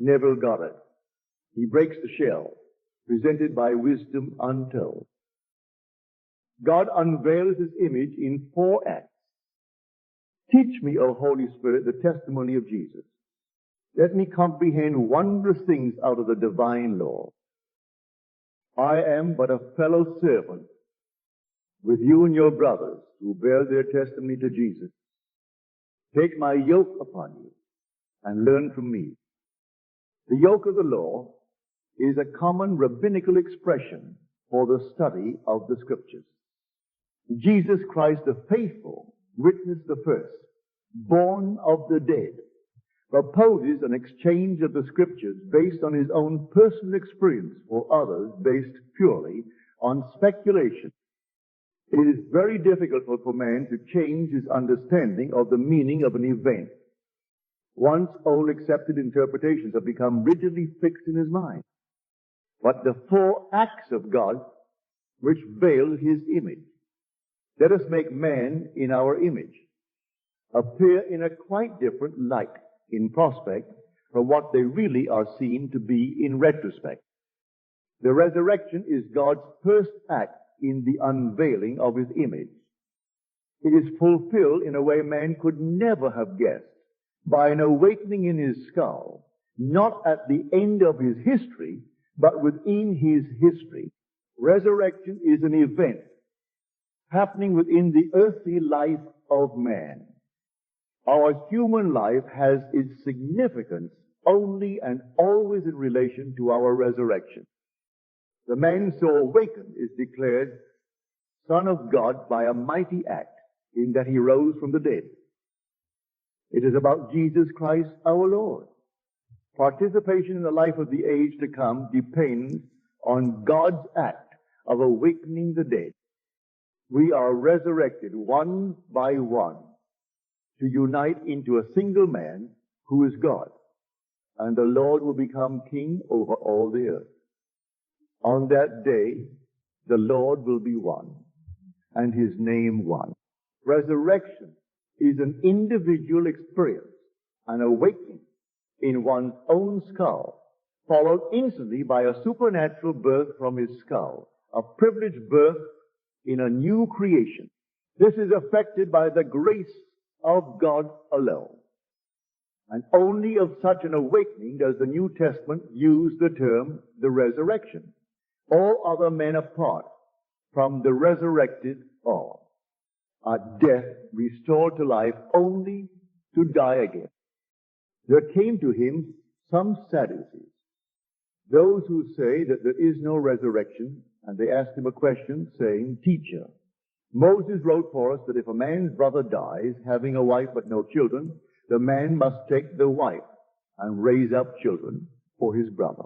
Neville Goddard. He breaks the shell, presented by wisdom untold. God unveils his image in 4 acts. Teach me, O Holy Spirit, the testimony of Jesus. Let me comprehend wondrous things out of the divine law. I am but a fellow servant with you and your brothers who bear their testimony to Jesus. Take my yoke upon you and learn from me. The yoke of the law is a common rabbinical expression for the study of the Scriptures. Jesus Christ, the faithful, witness the first, born of the dead, proposes an exchange of the Scriptures based on his own personal experience for others based purely on speculation. It is very difficult for man to change his understanding of the meaning of an event. Once old accepted interpretations have become rigidly fixed in his mind. But the 4 acts of God which veil his image. Let us make man in our image appear in a quite different light in prospect from what they really are seen to be in retrospect. The resurrection is God's first act in the unveiling of his image. It is fulfilled in a way man could never have guessed, by an awakening in his skull, not at the end of his history, but within his history. Resurrection is an event happening within the earthly life of man. Our human life has its significance only and always in relation to our resurrection. The man so awakened is declared Son of God by a mighty act in that he rose from the dead. It is about Jesus Christ our Lord. Participation in the life of the age to come depends on God's act of awakening the dead. We are resurrected one by one to unite into a single man who is God, and the Lord will become king over all the earth. On that day, the Lord will be one, and his name one. Resurrection is an individual experience, an awakening in one's own skull, followed instantly by a supernatural birth from his skull, a privileged birth in a new creation. This is effected by the grace of God alone. And only of such an awakening does the New Testament use the term the resurrection. All other men apart from the resurrected are death restored to life only to die again. There came to him some Sadducees, those who say that there is no resurrection, and they asked him a question saying, Teacher, Moses wrote for us that if a man's brother dies, having a wife but no children, the man must take the wife and raise up children for his brother.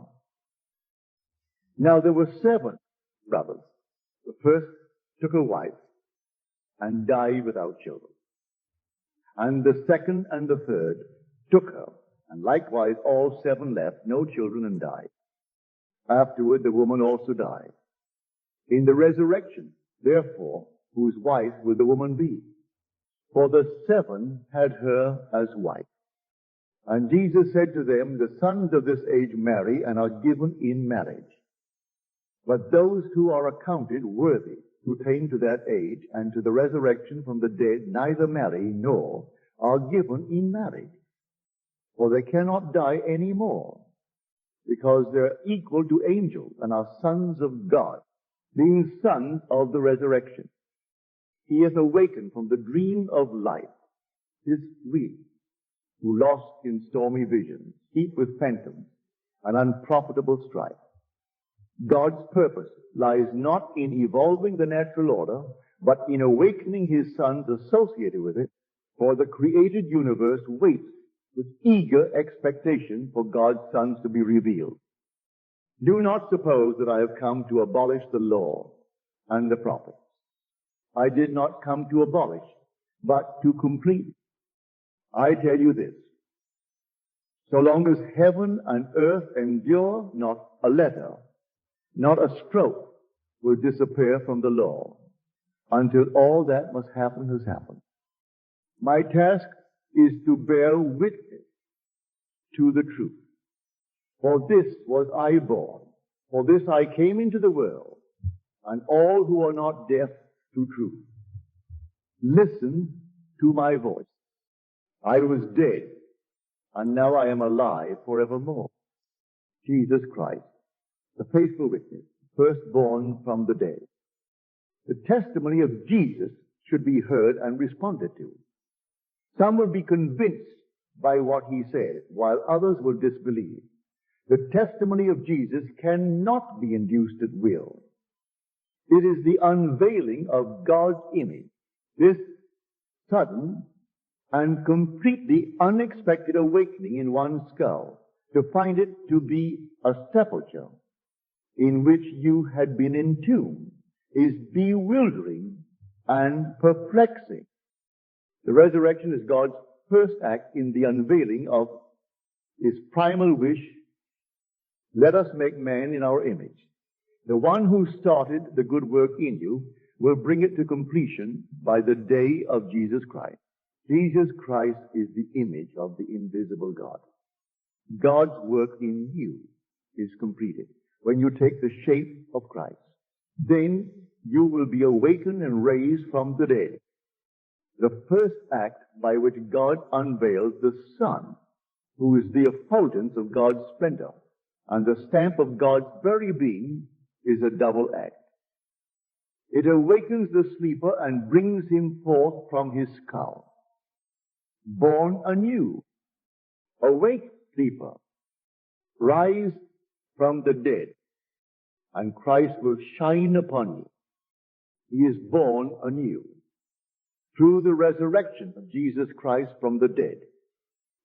Now there were 7 brothers. The first took a wife and died without children. And the second and the third took her, and likewise all 7 left, no children, and died. Afterward the woman also died. In the resurrection, therefore, whose wife will the woman be? For the 7 had her as wife. And Jesus said to them, The sons of this age marry and are given in marriage. But those who are accounted worthy to attain to that age and to the resurrection from the dead neither marry nor are given in marriage. For they cannot die any more, because they're equal to angels and are sons of God, being sons of the resurrection. He hath awakened from the dream of life his we, who lost in stormy visions, heaped with phantoms and unprofitable strife. God's purpose lies not in evolving the natural order, but in awakening his sons associated with it, for the created universe waits with eager expectation for God's sons to be revealed. Do not suppose that I have come to abolish the law and the prophets. I did not come to abolish, but to complete. I tell you this, so long as heaven and earth endure, not a letter, not a stroke will disappear from the law until all that must happen has happened. My task is to bear witness to the truth. For this was I born, for this I came into the world, and all who are not deaf to truth. Listen to my voice. I was dead, and now I am alive forevermore. Jesus Christ, the faithful witness, firstborn from the dead. The testimony of Jesus should be heard and responded to. Some will be convinced by what he says, while others will disbelieve. The testimony of Jesus cannot be induced at will. It is the unveiling of God's image, this sudden and completely unexpected awakening in one's skull, to find it to be a sepulchre in which you had been entombed, is bewildering and perplexing. The resurrection is God's first act in the unveiling of his primal wish, let us make man in our image. The one who started the good work in you will bring it to completion by the day of Jesus Christ. Jesus Christ is the image of the invisible God. God's work in you is completed when you take the shape of Christ. Then you will be awakened and raised from the dead. The first act by which God unveils the Son, who is the effulgence of God's splendor, and the stamp of God's very being, is a double act. It awakens the sleeper and brings him forth from his skull. Born anew. Awake, sleeper. Rise from the dead, and Christ will shine upon you. He is born anew through the resurrection of Jesus Christ from the dead,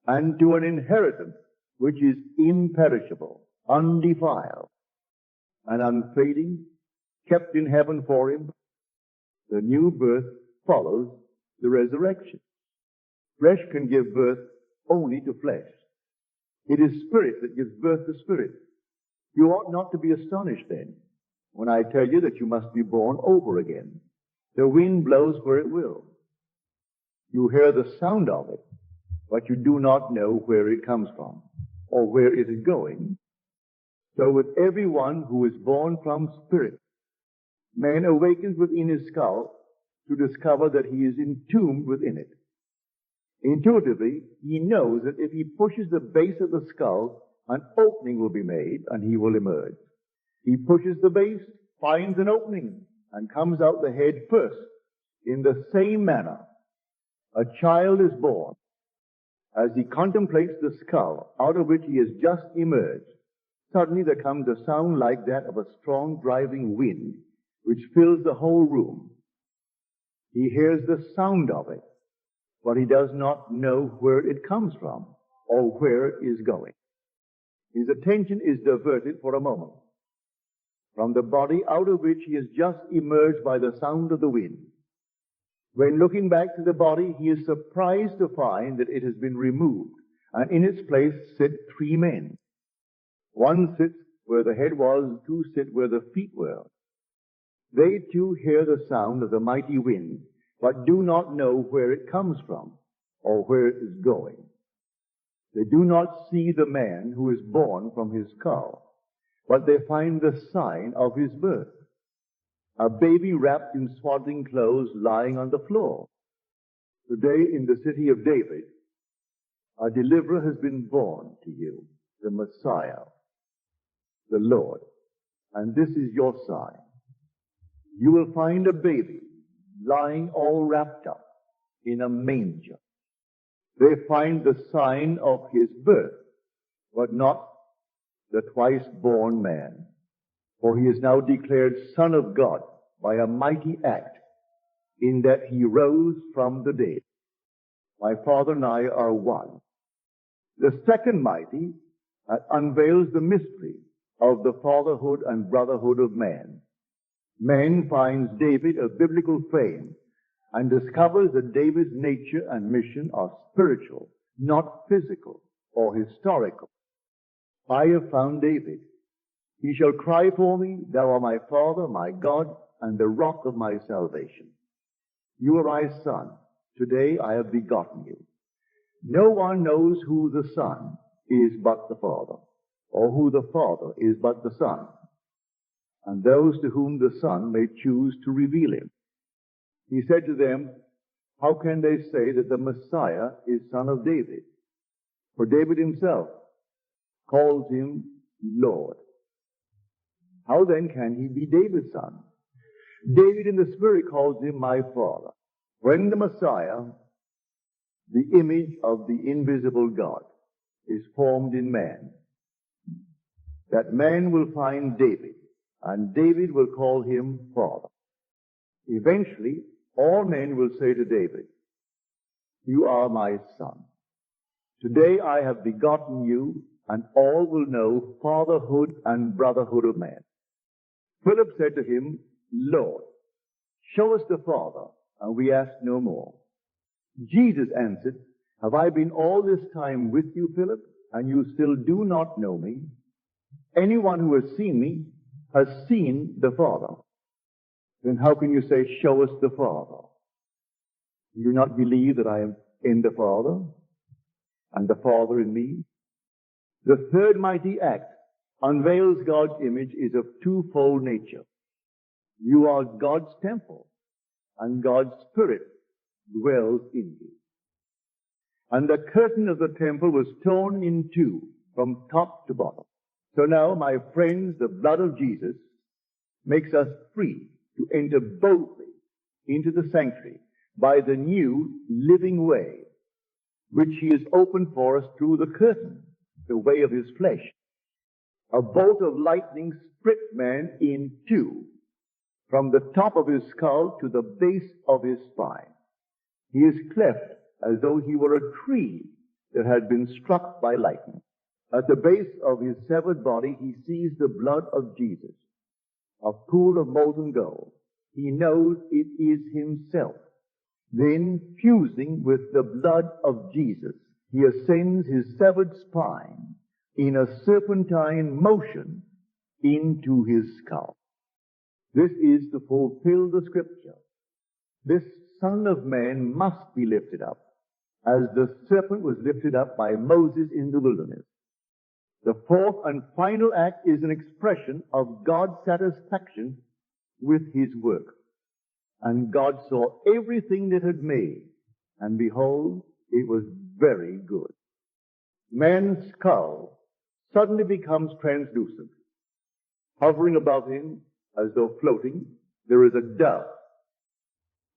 and to an inheritance which is imperishable, undefiled, and unfading, kept in heaven for him. The new birth follows the resurrection. Flesh can give birth only to flesh. It is spirit that gives birth to spirit. You ought not to be astonished then when I tell you that you must be born over again. The wind blows where it will. You hear the sound of it, but you do not know where it comes from or where it is going. So with everyone who is born from spirit, man awakens within his skull to discover that he is entombed within it. Intuitively, he knows that if he pushes the base of the skull, an opening will be made and he will emerge. He pushes the base, finds an opening, and comes out the head first. In the same manner, a child is born. As he contemplates the skull out of which he has just emerged, suddenly there comes a sound like that of a strong driving wind which fills the whole room. He hears the sound of it, but he does not know where it comes from or where it is going. His attention is diverted for a moment from the body out of which he has just emerged by the sound of the wind. When looking back to the body, he is surprised to find that it has been removed, and in its place sit three men. One sits where the head was, two sit where the feet were. They too hear the sound of the mighty wind, but do not know where it comes from or where it is going. They do not see the man who is born from his skull, but they find the sign of his birth. A baby wrapped in swaddling clothes lying on the floor. Today in the city of David, a deliverer has been born to you, the Messiah, the Lord. And this is your sign. You will find a baby lying all wrapped up in a manger. They find the sign of his birth, but not the twice-born man. For he is now declared Son of God by a mighty act, in that he rose from the dead. My Father and I are one. The second mighty unveils the mystery of the fatherhood and brotherhood of man. Man finds David of biblical fame and discovers that David's nature and mission are spiritual, not physical or historical. I have found David. He shall cry for me, thou art my Father, my God, and the rock of my salvation. You are my son. Today I have begotten you. No one knows who the Son is but the Father, or who the Father is but the Son, and those to whom the Son may choose to reveal him. He said to them, how can they say that the Messiah is son of David? For David himself calls him Lord. How then can he be David's son? David in the Spirit calls him my Father. When the Messiah, the image of the invisible God, is formed in man, that man will find David, and David will call him Father. Eventually, all men will say to David, you are my son. Today I have begotten you, and all will know fatherhood and brotherhood of man. Philip said to him, Lord, show us the Father, and we ask no more. Jesus answered, have I been all this time with you, Philip, and you still do not know me? Anyone who has seen me has seen the Father. Then how can you say, show us the Father? Do you not believe that I am in the Father, and the Father in me? The third mighty act unveils God's image is of twofold nature. You are God's temple, and God's Spirit dwells in you. And the curtain of the temple was torn in two from top to bottom. So now, my friends, the blood of Jesus makes us free to enter boldly into the sanctuary by the new living way, which he has opened for us through the curtain, the way of his flesh. A bolt of lightning split man in two, from the top of his skull to the base of his spine. He is cleft as though he were a tree that had been struck by lightning. At the base of his severed body, he sees the blood of Jesus, a pool of molten gold. He knows it is himself. Then, fusing with the blood of Jesus, he ascends his severed spine in a serpentine motion into his skull. This is to fulfill the scripture. This Son of Man must be lifted up, as the serpent was lifted up by Moses in the wilderness. The fourth and final act is an expression of God's satisfaction with his work. And God saw everything that had made, and behold, it was very good. Man's skull suddenly becomes translucent. Hovering above him, as though floating, there is a dove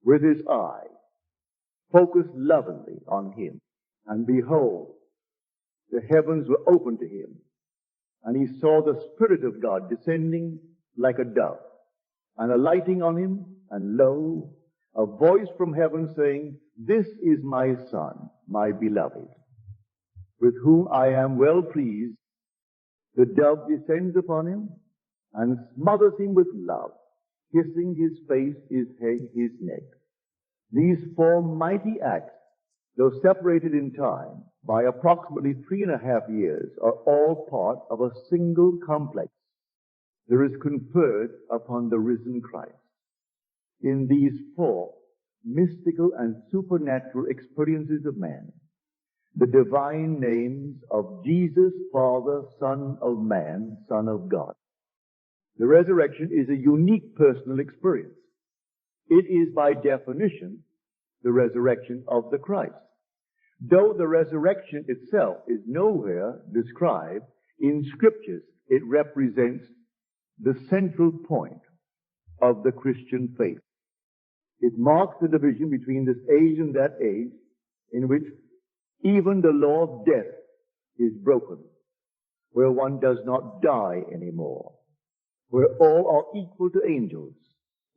with his eye focused lovingly on him. And behold, the heavens were opened to him, and he saw the Spirit of God descending like a dove, and alighting on him, and lo, a voice from heaven saying, this is my Son, my beloved, with whom I am well pleased. The dove descends upon him and smothers him with love, kissing his face, his head, his neck. These four mighty acts, though separated in time by approximately 3.5 years, are all part of a single complex that is conferred upon the risen Christ. In these four mystical and supernatural experiences of man, the divine names of Jesus, Father, Son of Man, Son of God. The resurrection is a unique personal experience. It is by definition the resurrection of the Christ. Though the resurrection itself is nowhere described in scriptures, it represents the central point of the Christian faith. It marks the division between this age and that age in which even the law of death is broken, where one does not die anymore, where all are equal to angels,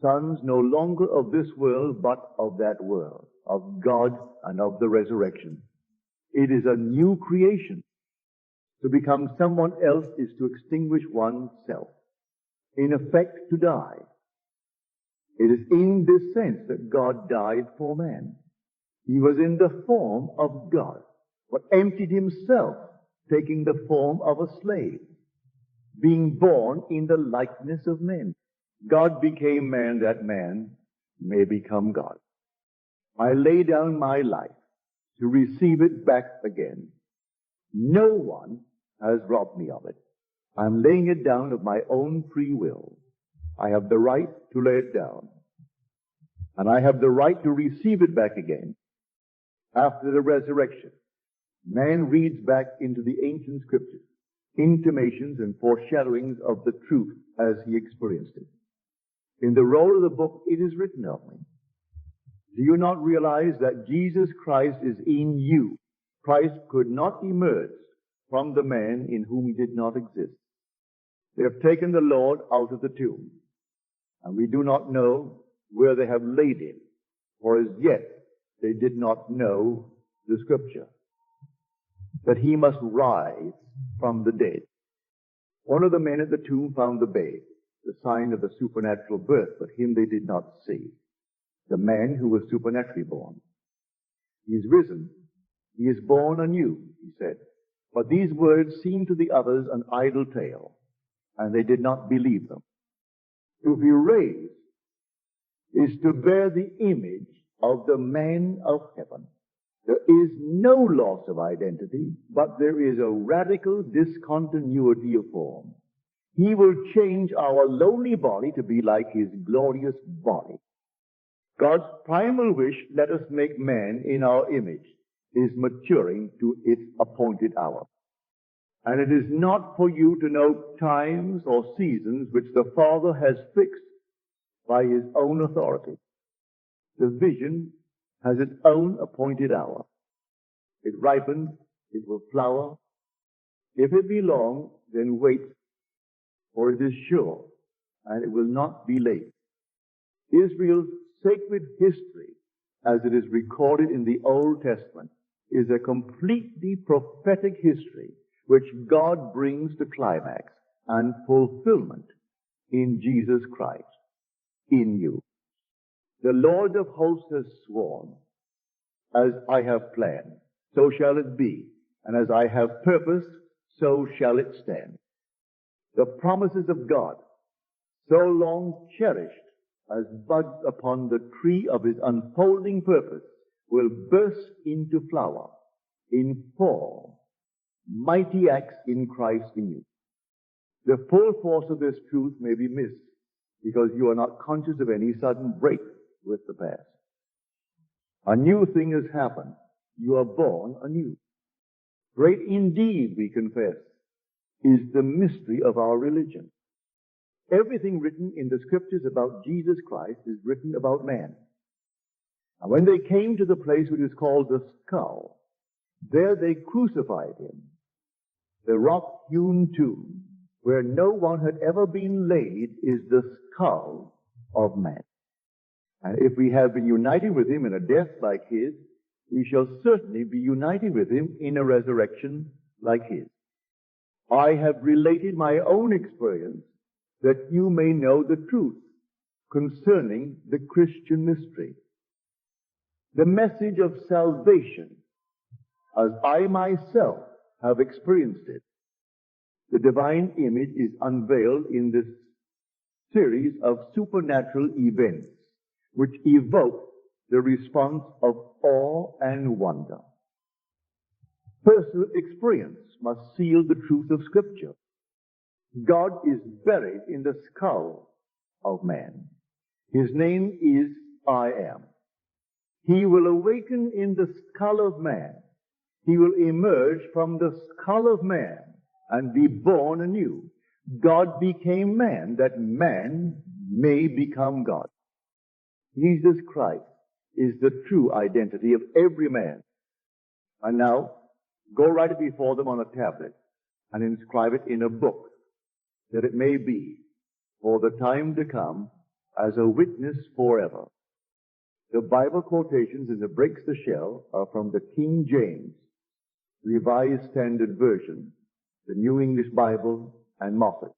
sons no longer of this world but of that world, of God and of the resurrection. It is a new creation. To become someone else is to extinguish oneself. In effect, to die. It is in this sense that God died for man. He was in the form of God, but emptied himself, taking the form of a slave, being born in the likeness of men. God became man that man may become God. I lay down my life to receive it back again. No one has robbed me of it. I'm laying it down of my own free will. I have the right to lay it down. And I have the right to receive it back again after the resurrection. Man reads back into the ancient scriptures, intimations and foreshadowings of the truth as he experienced it. In the roll of the book, it is written of me. Do you not realize that Jesus Christ is in you? Christ could not emerge from the man in whom he did not exist. They have taken the Lord out of the tomb, and we do not know where they have laid him, for as yet they did not know the scripture, that he must rise from the dead. One of the men at the tomb found the babe, the sign of the supernatural birth, but him they did not see, the man who was supernaturally born. He is risen. He is born anew, he said. But these words seemed to the others an idle tale, and they did not believe them. To be raised is to bear the image of the man of heaven. There is no loss of identity, but there is a radical discontinuity of form. He will change our lowly body to be like his glorious body. God's primal wish, let us make man in our image, is maturing to its appointed hour. And it is not for you to know times or seasons which the Father has fixed by his own authority. The vision has its own appointed hour. It ripens, it will flower. If it be long, then wait, for it is sure, and it will not be late. Israel's sacred history, as it is recorded in the Old Testament, is a completely prophetic history which God brings to climax and fulfillment in Jesus Christ, in you. The Lord of hosts has sworn, as I have planned, so shall it be, and as I have purposed, so shall it stand. The promises of God, so long cherished as buds upon the tree of his unfolding purpose, will burst into flower in fall, mighty acts in Christ in you. The full force of this truth may be missed because you are not conscious of any sudden break with the past. A new thing has happened. You are born anew. Great indeed, we confess, is the mystery of our religion. Everything written in the scriptures about Jesus Christ is written about man. And when they came to the place which is called the skull, there they crucified him. The rock-hewn tomb, where no one had ever been laid, is the skull of man. And if we have been united with him in a death like his, we shall certainly be united with him in a resurrection like his. I have related my own experience that you may know the truth concerning the Christian mystery. The message of salvation, as I myself have experienced it. The divine image is unveiled in this series of supernatural events which evoke the response of awe and wonder. Personal experience must seal the truth of Scripture. God is buried in the skull of man. His name is I Am. He will awaken in the skull of man. He will emerge from the skull of man and be born anew. God became man that man may become God. Jesus Christ is the true identity of every man. And now, go write it before them on a tablet and inscribe it in a book, that it may be, for the time to come, as a witness forever. The Bible quotations in the Breaks the Shell are from the King James, Revised Standard Version, the New English Bible, and Moffat.